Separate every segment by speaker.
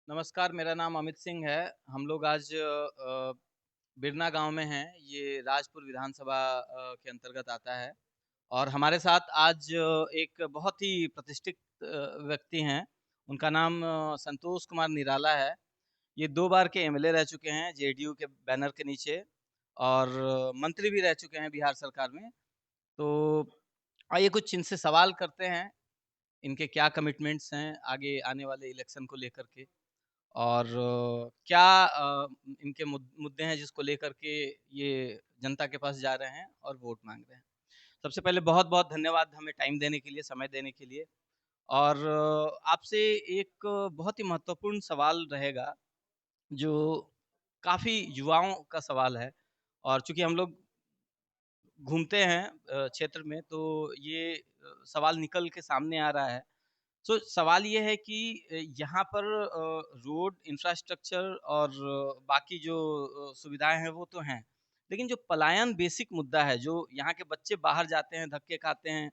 Speaker 1: नमस्कार, मेरा नाम अमित सिंह है। हम लोग आज बिरना गाँव में हैं। ये राजपुर विधानसभा के अंतर्गत आता है और हमारे साथ आज एक बहुत ही प्रतिष्ठित व्यक्ति हैं। उनका नाम संतोष कुमार निराला है। ये 2 बार के एमएलए रह चुके हैं जेडीयू के बैनर के नीचे और मंत्री भी रह चुके हैं बिहार सरकार में। तो आइए कुछ इनसे सवाल करते हैं, इनके क्या कमिटमेंट्स हैं आगे आने वाले इलेक्शन को लेकर के। और क्या इनके मुद्दे हैं जिसको लेकर के ये जनता के पास जा रहे हैं और वोट माँग रहे हैं। सबसे पहले बहुत-बहुत धन्यवाद हमें टाइम देने के लिए, समय देने के लिए और आपसे एक बहुत ही महत्वपूर्ण सवाल रहेगा, जो काफ़ी युवाओं का सवाल है और चूँकि हम लोग घूमते हैं क्षेत्र में तो ये सवाल निकल के सामने आ रहा है। सवाल ये है कि यहाँ पर रोड इंफ्रास्ट्रक्चर और बाकी जो सुविधाएँ हैं वो तो हैं। लेकिन जो पलायन बेसिक मुद्दा है, जो यहाँ के बच्चे बाहर जाते हैं, धक्के खाते हैं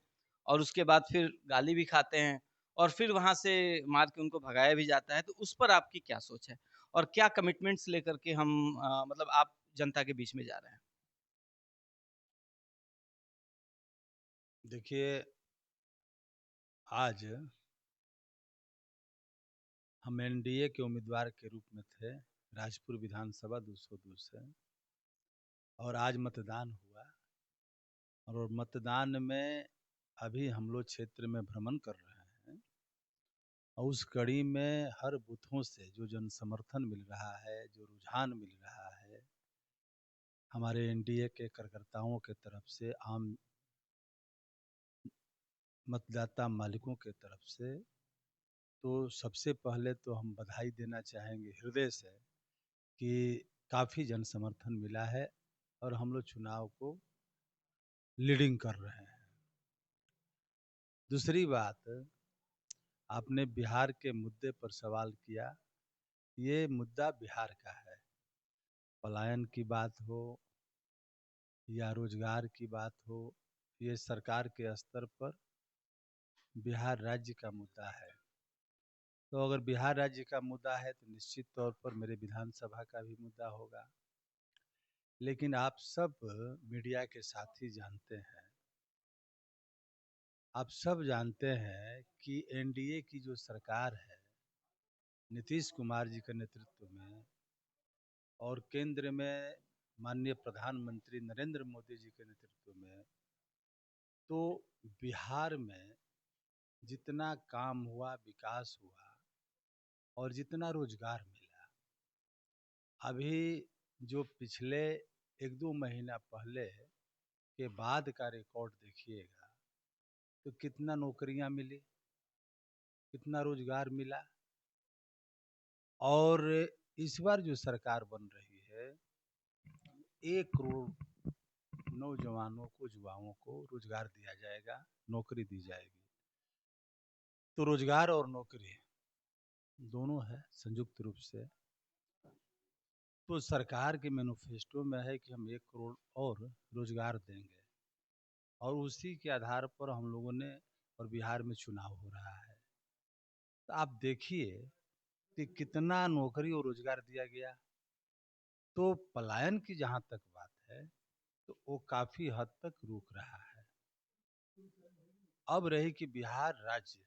Speaker 1: और उसके बाद फिर गाली भी खाते हैं और फिर वहाँ से मार के उनको भगाया भी जाता है, तो उस पर आपकी क्या सोच है? और क्या कमिटमेंट्स लेकर के हम मतलब आप जनता के बीच में जा रहे हैं?
Speaker 2: देखिए, आज हम एनडीए के उम्मीदवार के रूप में थे, राजपुर विधानसभा 202 से। और आज मतदान हुआ और मतदान में अभी हम लोग क्षेत्र में भ्रमण कर रहे हैं और उस कड़ी में हर बूथों से जो जन समर्थन मिल रहा है, जो रुझान मिल रहा है, हमारे एनडीए के कार्यकर्ताओं के तरफ से, आम मतदाता मालिकों के तरफ से, तो सबसे पहले तो हम बधाई देना चाहेंगे हृदय से कि काफ़ी जन समर्थन मिला है और हम लोग चुनाव को लीडिंग कर रहे हैं। दूसरी बात, आपने बिहार के मुद्दे पर सवाल किया। ये मुद्दा बिहार का है। पलायन की बात हो या रोजगार की बात हो, ये सरकार के स्तर पर बिहार राज्य का मुद्दा है। तो अगर बिहार राज्य का मुद्दा है तो निश्चित तौर पर मेरे विधानसभा का भी मुद्दा होगा। लेकिन आप सब मीडिया के साथी जानते हैं, आप सब जानते हैं कि एनडीए की जो सरकार है, नीतीश कुमार जी के नेतृत्व में और केंद्र में माननीय प्रधानमंत्री नरेंद्र मोदी जी के नेतृत्व में, तो बिहार में जितना काम हुआ, विकास हुआ और जितना रोजगार मिला, अभी जो पिछले 1-2 महीना पहले के बाद का रिकॉर्ड देखिएगा तो कितना नौकरियां मिली, कितना रोजगार मिला। और इस बार जो सरकार बन रही है, 1 करोड़ नौजवानों को, युवाओं को रोजगार दिया जाएगा, नौकरी दी जाएगी। तो रोजगार और नौकरी दोनों है संयुक्त रूप से। तो सरकार के मैनिफेस्टो में है कि हम 1 करोड़ और रोजगार देंगे और उसी के आधार पर हम लोगों ने, और बिहार में चुनाव हो रहा है, तो आप देखिए कि कितना नौकरी और रोजगार दिया गया। तो पलायन की जहाँ तक बात है, तो वो काफी हद तक रुक रहा है। अब रही कि बिहार राज्य,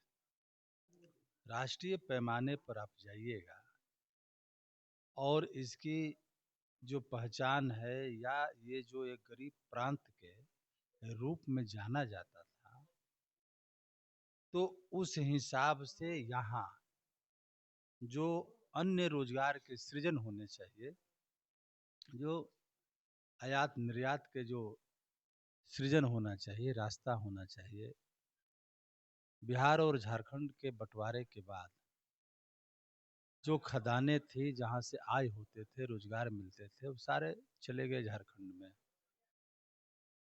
Speaker 2: राष्ट्रीय पैमाने पर आप जाइएगा और इसकी जो पहचान है या ये जो एक गरीब प्रांत के रूप में जाना जाता था, तो उस हिसाब से यहाँ जो अन्य रोजगार के सृजन होने चाहिए, जो आयात निर्यात के जो सृजन होना चाहिए, रास्ता होना चाहिए, बिहार और झारखंड के बंटवारे के बाद जो खदानें थी जहाँ से आय होते थे, रोजगार मिलते थे, वो सारे चले गए झारखंड में।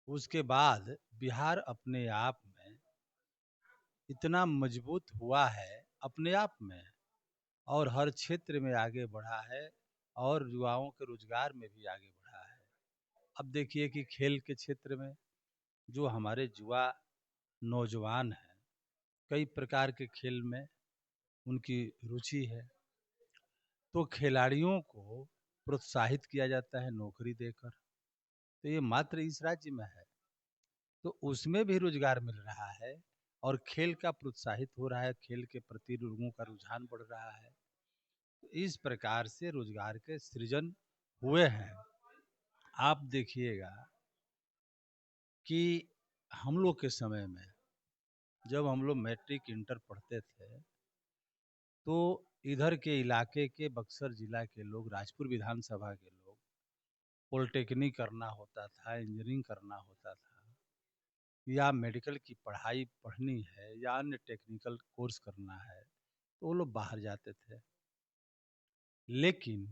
Speaker 2: उसके बाद बिहार अपने आप में इतना मजबूत हुआ है अपने आप में, और हर क्षेत्र में आगे बढ़ा है और युवाओं के रोजगार में भी आगे बढ़ा है। अब देखिए कि खेल के क्षेत्र में जो हमारे युवा नौजवान हैं, कई प्रकार के खेल में उनकी रुचि है। तो खिलाड़ियों को प्रोत्साहित किया जाता है नौकरी देकर। तो ये मात्र इस राज्य में है, तो उसमें भी रोजगार मिल रहा है और खेल का प्रोत्साहित हो रहा है, खेल के प्रति लोगों का रुझान बढ़ रहा है। तो इस प्रकार से रोजगार के सृजन हुए हैं। आप देखिएगा कि हम लोग के समय में जब हम लोग मैट्रिक इंटर पढ़ते थे, तो इधर के इलाके के बक्सर जिला के लोग, राजपुर विधानसभा के लोग, पॉलिटेक्निक करना होता था, इंजीनियरिंग करना होता था, या मेडिकल की पढ़ाई पढ़नी है, या अन्य टेक्निकल कोर्स करना है, तो वो लोग बाहर जाते थे। लेकिन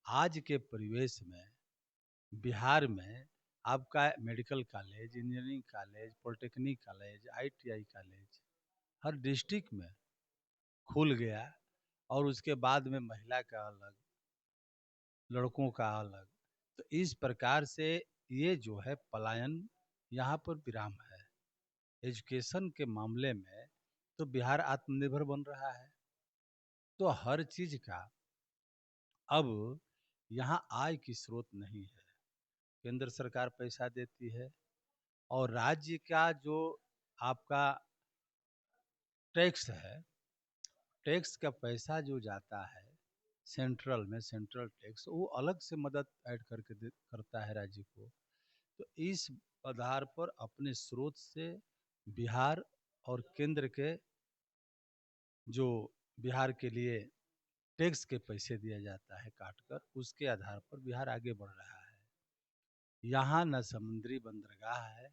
Speaker 2: आज के परिवेश में बिहार में आपका medical college, engineering college, polytechnic college, ITI college हर डिस्ट्रिक्ट में खुल गया, और उसके बाद में महिला का अलग, लड़कों का अलग। तो इस प्रकार से ये जो है पलायन यहाँ पर विराम है। एजुकेशन के मामले में तो बिहार आत्मनिर्भर बन रहा है, तो हर चीज का अब यहाँ आय की स्रोत नहीं है। केंद्र सरकार पैसा देती है, और राज्य का जो आपका टैक्स है, टैक्स का पैसा जो जाता है सेंट्रल में, सेंट्रल टैक्स, वो अलग से मदद ऐड करके करता है राज्य को। तो इस आधार पर अपने स्रोत से बिहार और केंद्र के जो बिहार के लिए टैक्स के पैसे दिया जाता है काट कर, उसके आधार पर बिहार आगे बढ़ रहा है। यहाँ न समुद्री बंदरगाह है,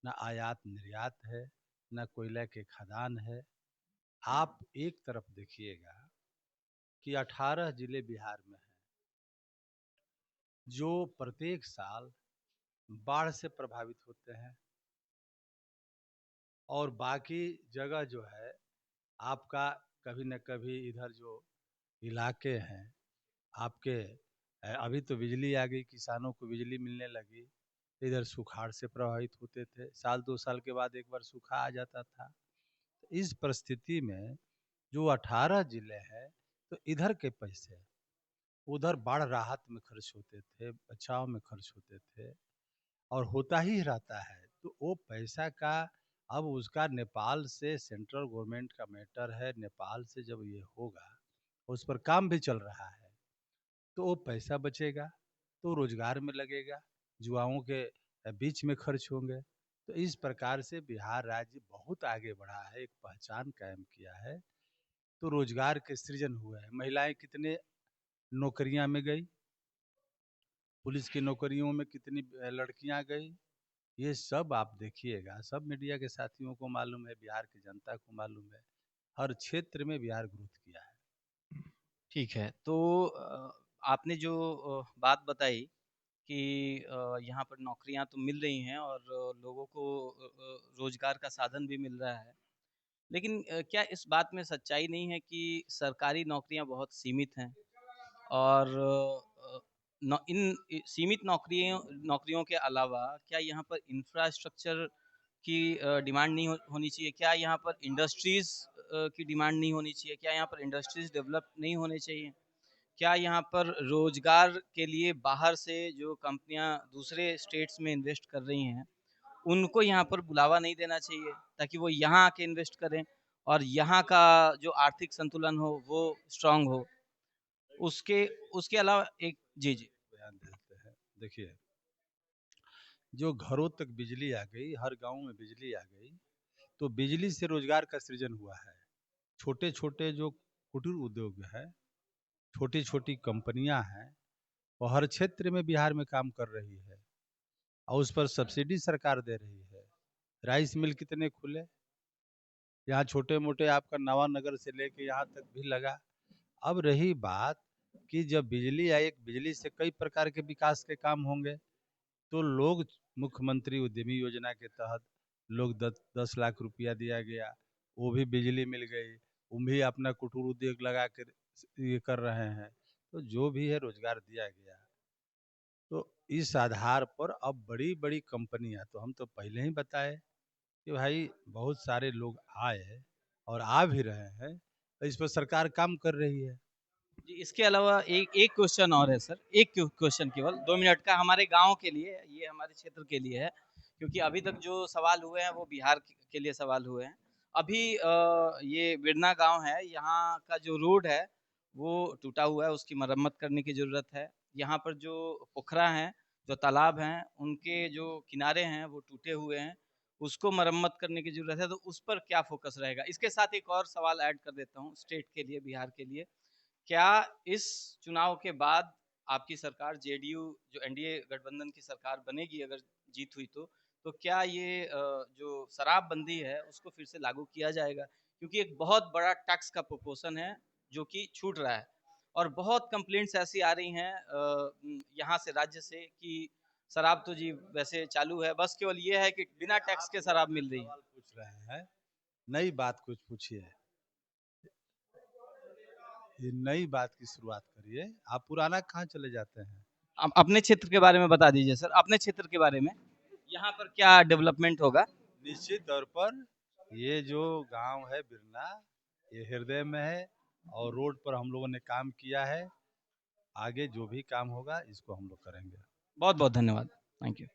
Speaker 2: न आयात निर्यात है, न कोयला के खदान है। आप एक तरफ देखिएगा कि 18 जिले बिहार में हैं, जो प्रत्येक साल बाढ़ से प्रभावित होते हैं, और बाकी जगह जो है आपका कभी न कभी इधर जो इलाके हैं आपके, अभी तो बिजली आ गई, किसानों को बिजली मिलने लगी। इधर सुखाड़ से प्रभावित होते थे, साल 2 साल के बाद एक बार सूखा आ जाता था। तो इस परिस्थिति में जो 18 जिले हैं, तो इधर के पैसे उधर बाढ़ राहत में खर्च होते थे, बचाव में खर्च होते थे, और होता ही रहता है। तो वो पैसा का अब उसका नेपाल से, सेंट्रल गवर्नमेंट का मैटर है, नेपाल से जब ये होगा, उस पर काम भी चल रहा है, तो वो पैसा बचेगा, तो रोजगार में लगेगा, युवाओं के बीच में खर्च होंगे। तो इस प्रकार से बिहार राज्य बहुत आगे बढ़ा है, एक पहचान कायम किया है। तो रोजगार के सृजन हुए हैं। महिलाएं कितने नौकरियां में गई, पुलिस की नौकरियों में कितनी लड़कियां गई, ये सब आप देखिएगा, सब मीडिया के साथियों को मालूम है, बिहार की जनता को मालूम है। हर क्षेत्र में बिहार ग्रोथ किया है।
Speaker 1: ठीक है, तो आपने जो बात बताई कि यहाँ पर नौकरियाँ तो मिल रही हैं और लोगों को रोज़गार का साधन भी मिल रहा है। लेकिन क्या इस बात में सच्चाई नहीं है कि सरकारी नौकरियाँ बहुत सीमित हैं? और इन सीमित नौकरियों के अलावा क्या यहाँ पर इंफ्रास्ट्रक्चर की डिमांड नहीं होनी चाहिए? क्या यहाँ पर इंडस्ट्रीज़ की डिमांड नहीं होनी चाहिए? क्या यहाँ पर इंडस्ट्रीज़ डेवलप नहीं होने चाहिए? क्या यहाँ पर रोज़गार के लिए बाहर से जो कंपनियाँ दूसरे स्टेट्स में इन्वेस्ट कर रही हैं, उनको यहाँ पर बुलावा नहीं देना चाहिए ताकि वो यहाँ आके इन्वेस्ट करें और यहाँ का जो आर्थिक संतुलन हो वो स्ट्रॉन्ग हो। उसके उसके अलावा एक जी, जी।
Speaker 2: बयान देते हैं, देखिए, जो घरों तक बिजली आ गई, हर गांव में बिजली आ गई, तो बिजली से रोजगार का सृजन हुआ है। छोटे छोटे जो कुटीर उद्योग है, छोटी छोटी कंपनियां हैं, वो हर क्षेत्र में बिहार में काम कर रही है, और उस पर सब्सिडी सरकार दे रही है। राइस मिल कितने खुले, यहाँ छोटे मोटे आपका नवानगर से लेके यहाँ तक भी लगा। अब रही बात कि जब बिजली आई, बिजली से कई प्रकार के विकास के काम होंगे, तो लोग, मुख्यमंत्री उद्यमी योजना के तहत लोग 10 लाख रुपया दिया गया, वो भी बिजली मिल गई, वो भी अपना कुटीर उद्योग लगा कर ये कर रहे हैं। तो जो भी है रोजगार दिया गया। तो इस आधार पर अब बड़ी बड़ी कंपनियां, तो हम तो पहले ही बताए कि भाई बहुत सारे लोग आए और आ भी रहे हैं, तो इस पर सरकार काम कर रही है।
Speaker 1: जी, इसके अलावा एक एक क्वेश्चन और है सर, एक क्वेश्चन केवल 2 मिनट का हमारे गाँव के लिए, ये हमारे क्षेत्र के लिए है, क्योंकि अभी तक जो सवाल हुए हैं वो बिहार के लिए सवाल हुए हैं। अभी ये बिरना गाँव है, यहाँ का जो रोड है वो टूटा हुआ है, उसकी मरम्मत करने की ज़रूरत है। यहाँ पर जो पोखरा हैं, जो तालाब हैं, उनके जो किनारे हैं वो टूटे हुए हैं, उसको मरम्मत करने की ज़रूरत है, तो उस पर क्या फ़ोकस रहेगा? इसके साथ एक और सवाल ऐड कर देता हूँ स्टेट के लिए, बिहार के लिए। क्या इस चुनाव के बाद आपकी सरकार जेडीयू, जो एनडीए गठबंधन की सरकार बनेगी अगर जीत हुई तो क्या ये जो शराबबंदी है उसको फिर से लागू किया जाएगा? क्योंकि एक बहुत बड़ा टैक्स का प्रोपोर्शन है जो कि छूट रहा है और बहुत कंप्लेंट्स ऐसी आ रही हैं यहाँ से, राज्य से, कि शराब तो जी वैसे चालू है, बस केवल ये है कि बिना टैक्स के शराब मिल रही है।
Speaker 2: सवाल पूछ रहे हैं, नई बात कुछ पूछिए, ये नई बात की शुरुआत करिए, आप पुराना कहाँ चले जाते हैं।
Speaker 1: अपने क्षेत्र के बारे में बता दीजिए सर, अपने क्षेत्र के बारे में, यहाँ पर क्या डेवलपमेंट होगा?
Speaker 2: निश्चित तौर पर ये जो गांव है बिरना, ये हृदय में है और रोड पर हम लोगों ने काम किया है। आगे जो भी काम होगा इसको हम लोग करेंगे।
Speaker 1: बहुत बहुत धन्यवाद। Thank you.